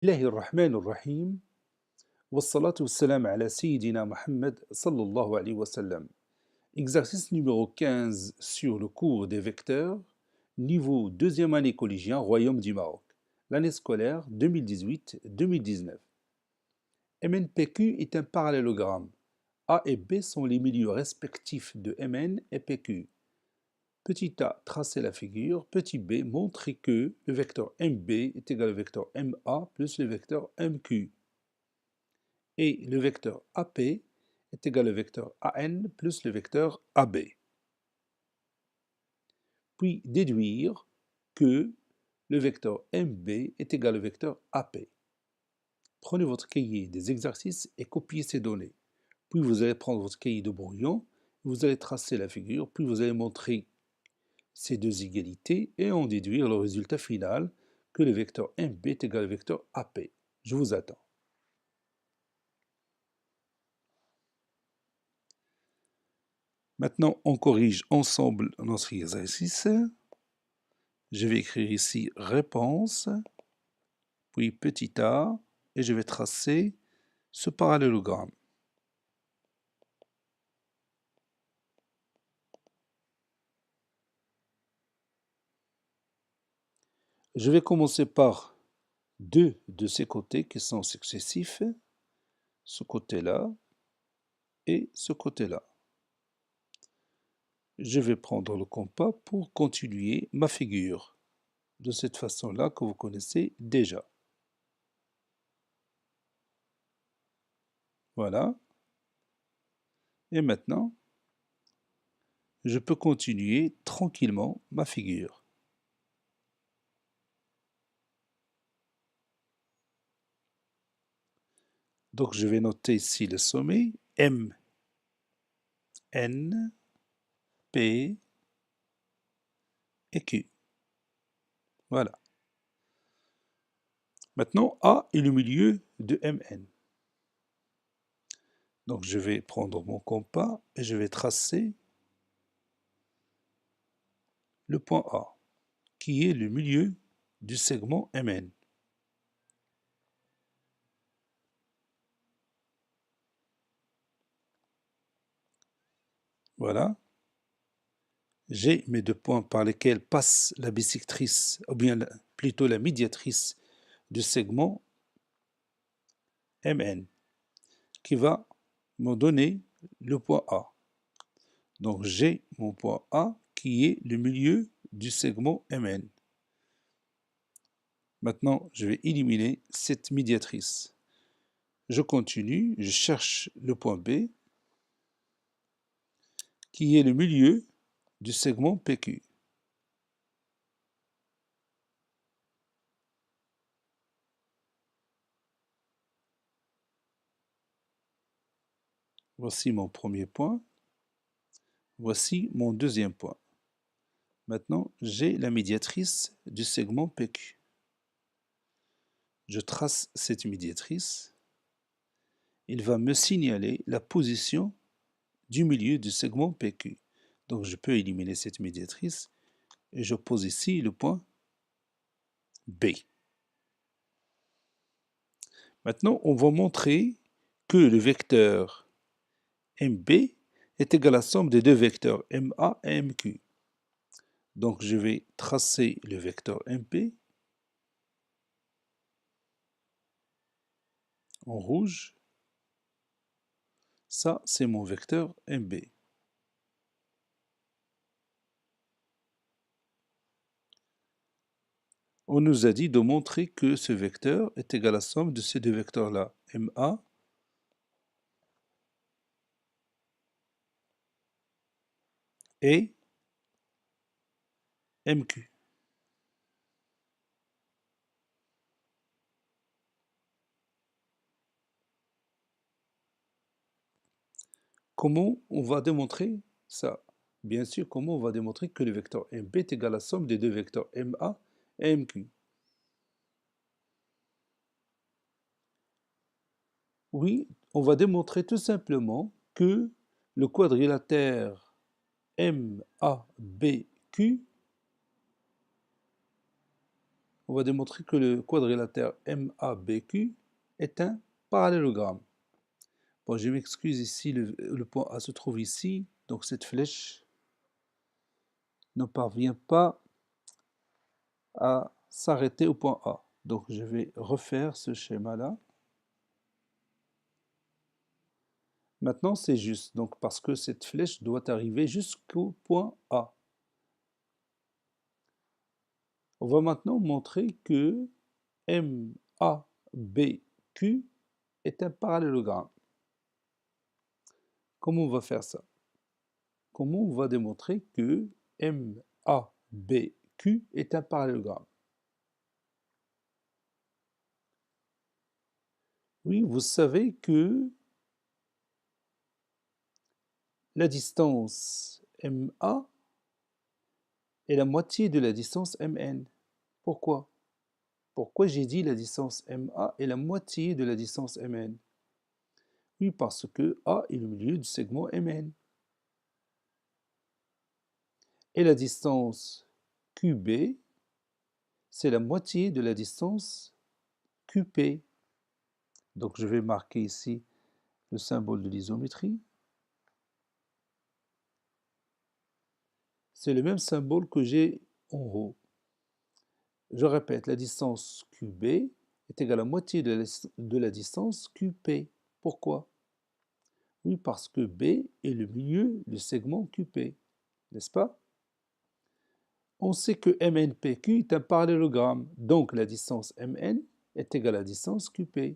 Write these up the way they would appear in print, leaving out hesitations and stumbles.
الله الرحمن الرحيم والصلاة والسلام على سيدنا Mohammed sallallahu alayhi wa sallam. Exercice numéro 15 sur le cours des vecteurs, niveau deuxième année collégien, Royaume du Maroc, l'année scolaire 2018-2019. MNPQ est un parallélogramme. A et B sont les milieux respectifs de MN et PQ. Petit a, tracez la figure. Petit b, montrez que le vecteur MB est égal au vecteur MA plus le vecteur MQ. Et le vecteur AP est égal au vecteur AN plus le vecteur AB. Puis déduire que le vecteur MB est égal au vecteur AP. Prenez votre cahier des exercices et copiez ces données. Puis vous allez prendre votre cahier de brouillon, vous allez tracer la figure, puis vous allez montrer ces deux égalités et en déduire le résultat final que le vecteur MB est égal au vecteur AP. Je vous attends. Maintenant, on corrige ensemble notre exercice. Je vais écrire ici réponse, puis petit a, et je vais tracer ce parallélogramme. Je vais commencer par deux de ces côtés qui sont successifs, ce côté-là et ce côté-là. Je vais prendre le compas pour continuer ma figure, de cette façon-là que vous connaissez déjà. Voilà. Et maintenant, je peux continuer tranquillement ma figure. Donc je vais noter ici le sommet, M, N, P et Q. Voilà. Maintenant, A est le milieu de MN. Donc je vais prendre mon compas et je vais tracer le point A, qui est le milieu du segment MN. Voilà. J'ai mes deux points par lesquels passe la bisectrice, ou bien plutôt la médiatrice du segment MN, qui va me donner le point A. Donc j'ai mon point A qui est le milieu du segment MN. Maintenant, je vais éliminer cette médiatrice. Je continue, je cherche le point B qui est le milieu du segment PQ. Voici mon premier point. Voici mon deuxième point. Maintenant, j'ai la médiatrice du segment PQ. Je trace cette médiatrice. Il va me signaler la position du milieu du segment PQ. Donc je peux éliminer cette médiatrice et je pose ici le point B. Maintenant, on va montrer que le vecteur MB est égal à la somme des deux vecteurs MA et MQ. Donc je vais tracer le vecteur MP en rouge. Ça, c'est mon vecteur MB. On nous a dit de montrer que ce vecteur est égal à la somme de ces deux vecteurs-là, MA et MQ. Comment on va démontrer ça? Bien sûr, comment on va démontrer que le vecteur MB est égal à la somme des deux vecteurs MA et MQ? Oui, on va démontrer tout simplement que le quadrilatère MABQ, on va démontrer que le quadrilatère MABQ est un parallélogramme. Bon, je m'excuse ici, le point A se trouve ici, donc cette flèche ne parvient pas à s'arrêter au point A. Donc je vais refaire ce schéma-là. Maintenant c'est juste, donc parce que cette flèche doit arriver jusqu'au point A. On va maintenant montrer que MABQ est un parallélogramme. Comment on va faire ça? Comment on va démontrer que MABQ est un parallélogramme? Oui, vous savez que la distance MA est la moitié de la distance MN. Pourquoi? Pourquoi j'ai dit la distance MA est la moitié de la distance MN? Oui, parce que A est le milieu du segment MN. Et la distance QB, c'est la moitié de la distance QP. Donc je vais marquer ici le symbole de l'isométrie. C'est le même symbole que j'ai en haut. Je répète, la distance QB est égale à la moitié de la distance QP. Pourquoi? Oui, parce que B est le milieu du segment QP, n'est-ce pas? On sait que MNPQ est un parallélogramme, donc la distance MN est égale à la distance QP.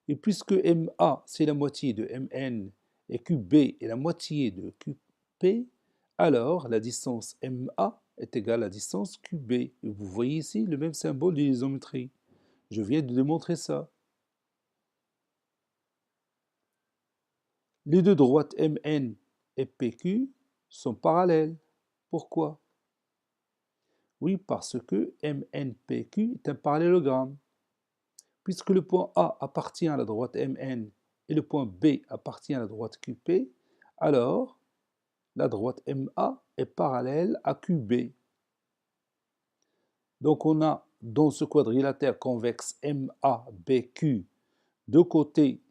Et puisque MA, c'est la moitié de MN et QB est la moitié de QP, alors la distance MA est égale à la distance QB. Et vous voyez ici le même symbole de l'isométrie. Je viens de démontrer ça. Les deux droites MN et PQ sont parallèles. Pourquoi? Oui, parce que MNPQ est un parallélogramme. Puisque le point A appartient à la droite MN et le point B appartient à la droite QP, alors la droite MA est parallèle à QB. Donc on a dans ce quadrilatère convexe MABQ, deux côtés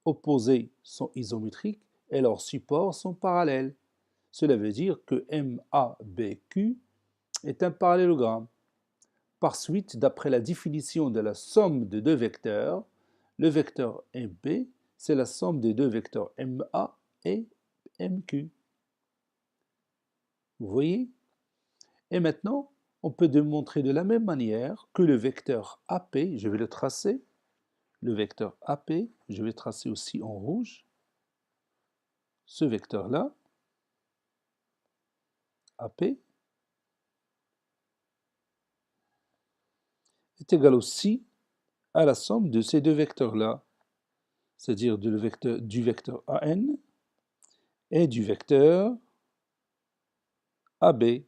opposés sont isométriques et leurs supports sont parallèles. Cela veut dire que MABQ est un parallélogramme. Par suite, d'après la définition de la somme de deux vecteurs, le vecteur MB, c'est la somme des deux vecteurs MA et MQ. Vous voyez? Et maintenant, on peut démontrer de la même manière que le vecteur AP, je vais le tracer, le vecteur AP, je vais tracer aussi en rouge, ce vecteur-là, AP, est égal aussi à la somme de ces deux vecteurs-là, c'est-à-dire du vecteur AN et du vecteur AB.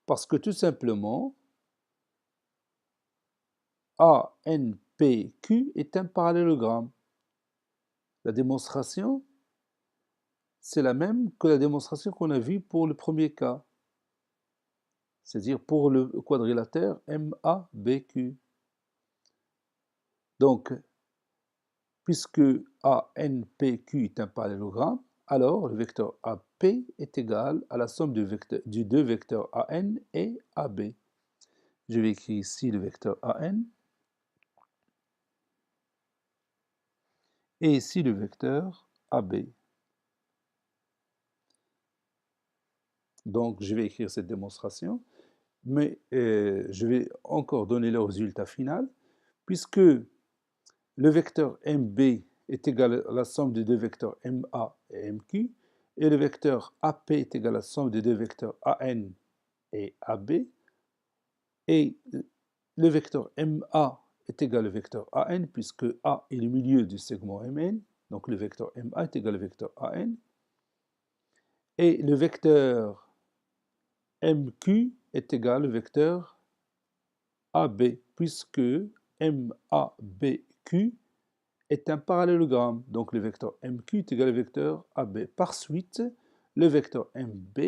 Parce que tout simplement, ANPQ est un parallélogramme. La démonstration, c'est la même que la démonstration qu'on a vue pour le premier cas, c'est-à-dire pour le quadrilatère MABQ. Donc, puisque ANPQ est un parallélogramme, alors le vecteur AP est égal à la somme du deux vecteurs AN et AB. Je vais écrire ici le vecteur AN et ici le vecteur AB. Donc, je vais écrire cette démonstration, mais je vais encore donner le résultat final, puisque le vecteur MB est égal à la somme des deux vecteurs MA et MQ, et le vecteur AP est égal à la somme des deux vecteurs AN et AB, et le vecteur MA est égal au vecteur AN, puisque A est le milieu du segment MN, donc le vecteur MA est égal au vecteur AN, et le vecteur MQ est égal au vecteur AB, puisque MABQ est un parallélogramme. Donc le vecteur MQ est égal au vecteur AB. Par suite, le vecteur MB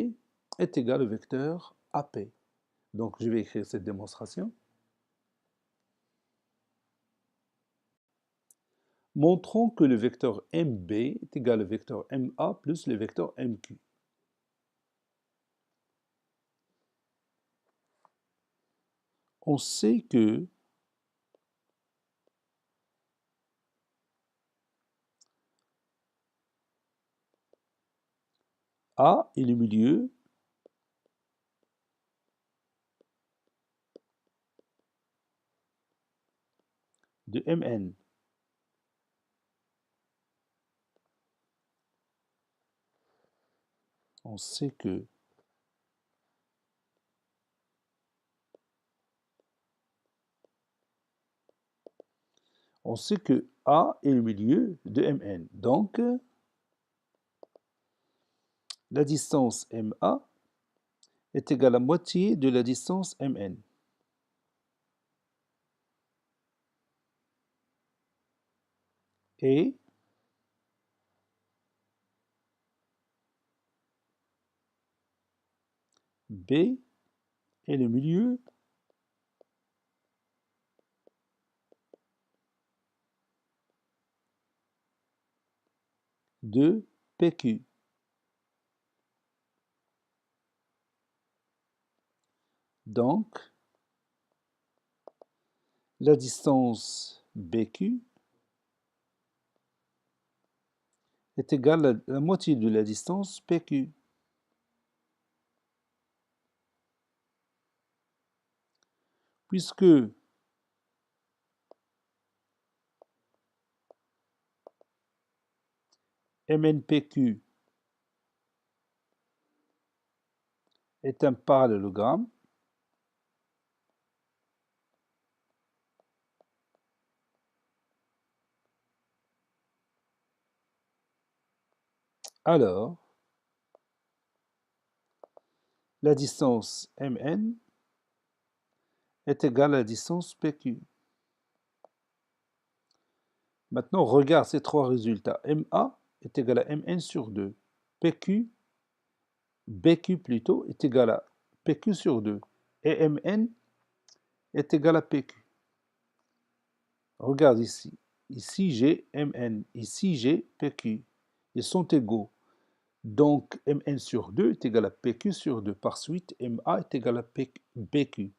est égal au vecteur AP. Donc je vais écrire cette démonstration. Montrons que le vecteur MB est égal au vecteur MA plus le vecteur MQ. On sait que A est le milieu de Mn. On sait que A est le milieu de Mn. Donc, la distance MA est égale à moitié de la distance Mn. Et B est le milieu de PQ. Donc, la distance BQ est égale à la moitié de la distance PQ. Puisque MNPQ est un parallélogramme, alors la distance Mn est égale à la distance PQ. Maintenant, regarde ces trois résultats. MA est égal à Mn sur 2. BQ plutôt, est égal à PQ sur 2. Et Mn est égal à PQ. Regarde ici. Ici, j'ai Mn. Ici, j'ai PQ. Ils sont égaux. Donc, Mn sur 2 est égal à PQ sur 2. Par suite, MA est égal à BQ.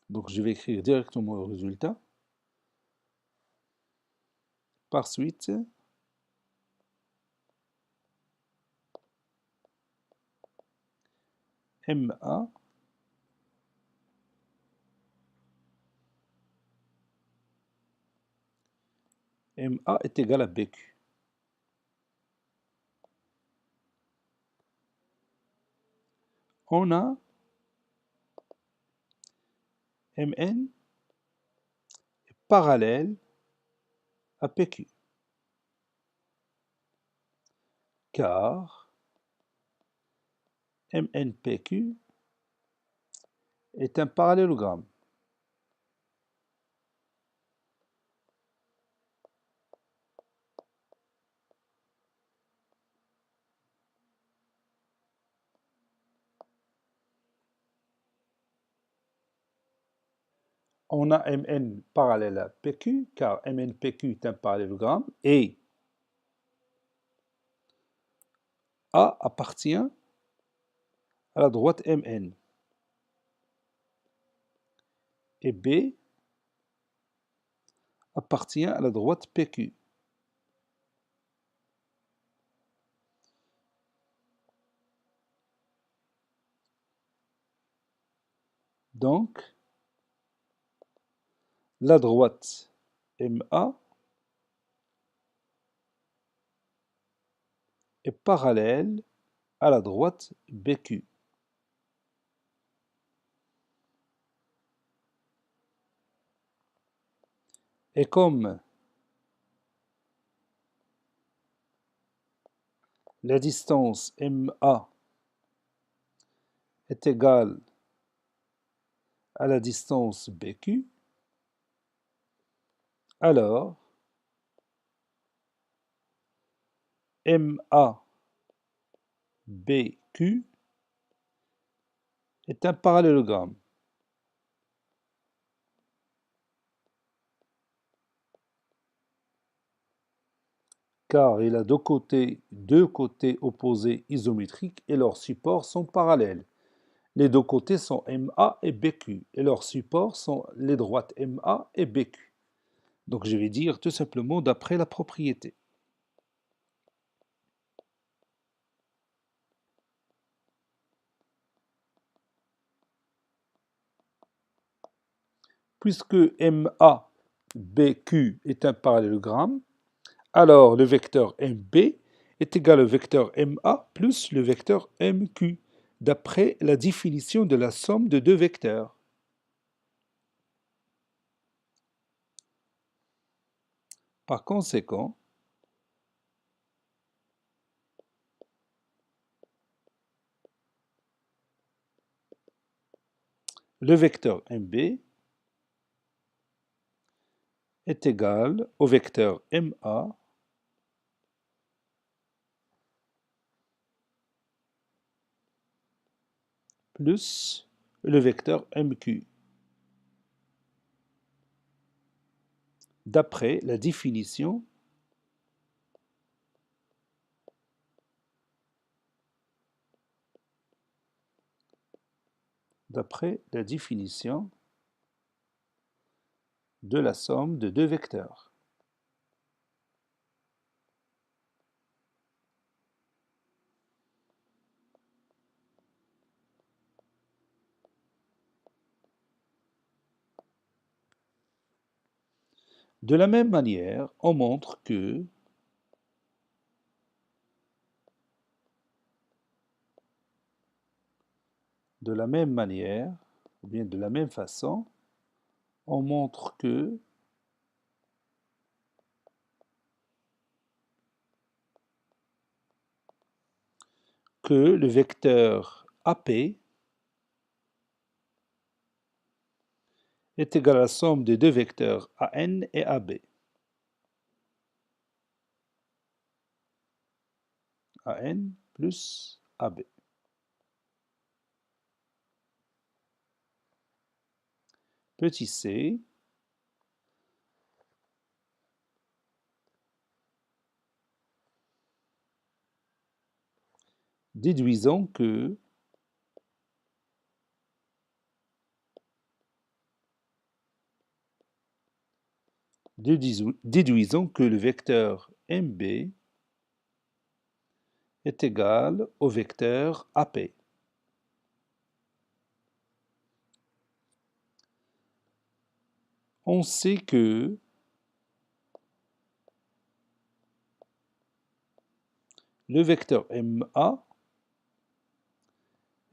Donc, je vais écrire directement le résultat. Par suite, MA est égal à BQ. On a Mn est parallèle à PQ. Car MNPQ est un parallélogramme. On a Mn parallèle à PQ, car MNPQ est un parallélogramme, et A appartient à la droite Mn. Et B appartient à la droite PQ. Donc, la droite MA est parallèle à la droite BQ. Et comme la distance MA est égale à la distance BQ, alors MA BQ est un parallélogramme. Car il a deux côtés opposés isométriques et leurs supports sont parallèles. Les deux côtés sont MA et BQ et leurs supports sont les droites MA et BQ. Donc je vais dire tout simplement d'après la propriété. Puisque MA, BQ est un parallélogramme, alors le vecteur MB est égal au vecteur MA plus le vecteur MQ, d'après la définition de la somme de deux vecteurs. Par conséquent, le vecteur MB est égal au vecteur MA plus le vecteur MQ, d'après la définition de la somme de deux vecteurs. De la même manière, on montre que de la même manière, ou bien de la même façon, on montre que le vecteur AP est égal à la somme des deux vecteurs AN et AB. AN plus AB. Petit c, déduisons que le vecteur MB est égal au vecteur AP. On sait que le vecteur MA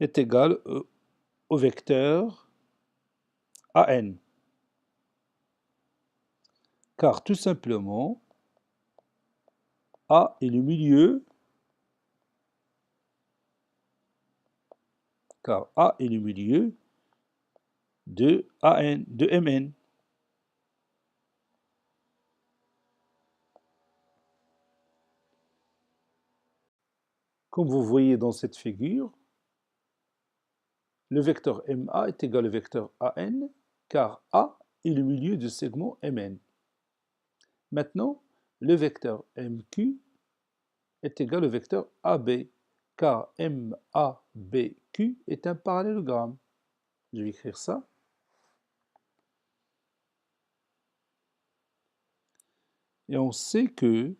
est égal au vecteur AN. Car tout simplement, A est le milieu, de AN, de MN. Comme vous voyez dans cette figure, le vecteur MA est égal au vecteur AN, car A est le milieu du segment MN. Maintenant, le vecteur MQ est égal au vecteur AB, car MABQ est un parallélogramme. Je vais écrire ça. Et on sait que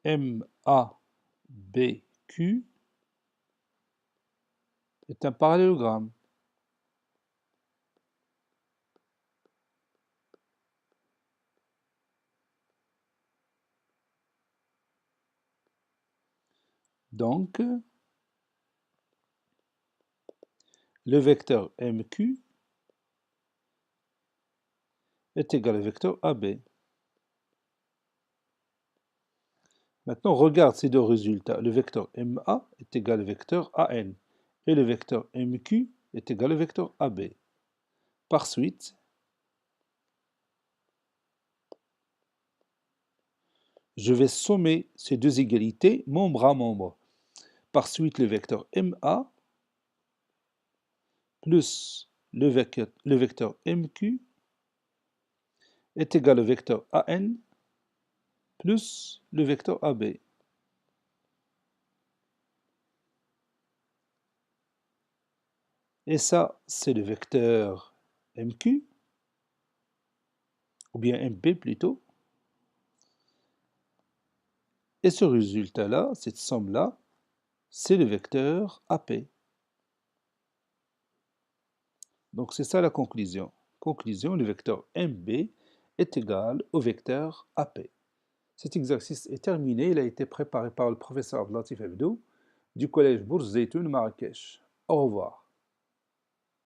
MABQ est un parallélogramme. Donc, le vecteur MQ est égal au vecteur AB. Maintenant, regarde ces deux résultats. Le vecteur MA est égal au vecteur AN et le vecteur MQ est égal au vecteur AB. Par suite, Je vais sommer ces deux égalités membre à membre. Par suite, le vecteur MA plus le vecteur MQ est égal au vecteur AN plus le vecteur AB. Et ça, c'est le vecteur MQ, ou bien MB plutôt. Et ce résultat-là, cette somme-là, c'est le vecteur AP. Donc c'est ça la conclusion. Conclusion, le vecteur MB est égal au vecteur AP. Cet exercice est terminé. Il a été préparé par le professeur Abdelatif Hebdou du collège Bourz Zeytoun Marrakech. Au revoir.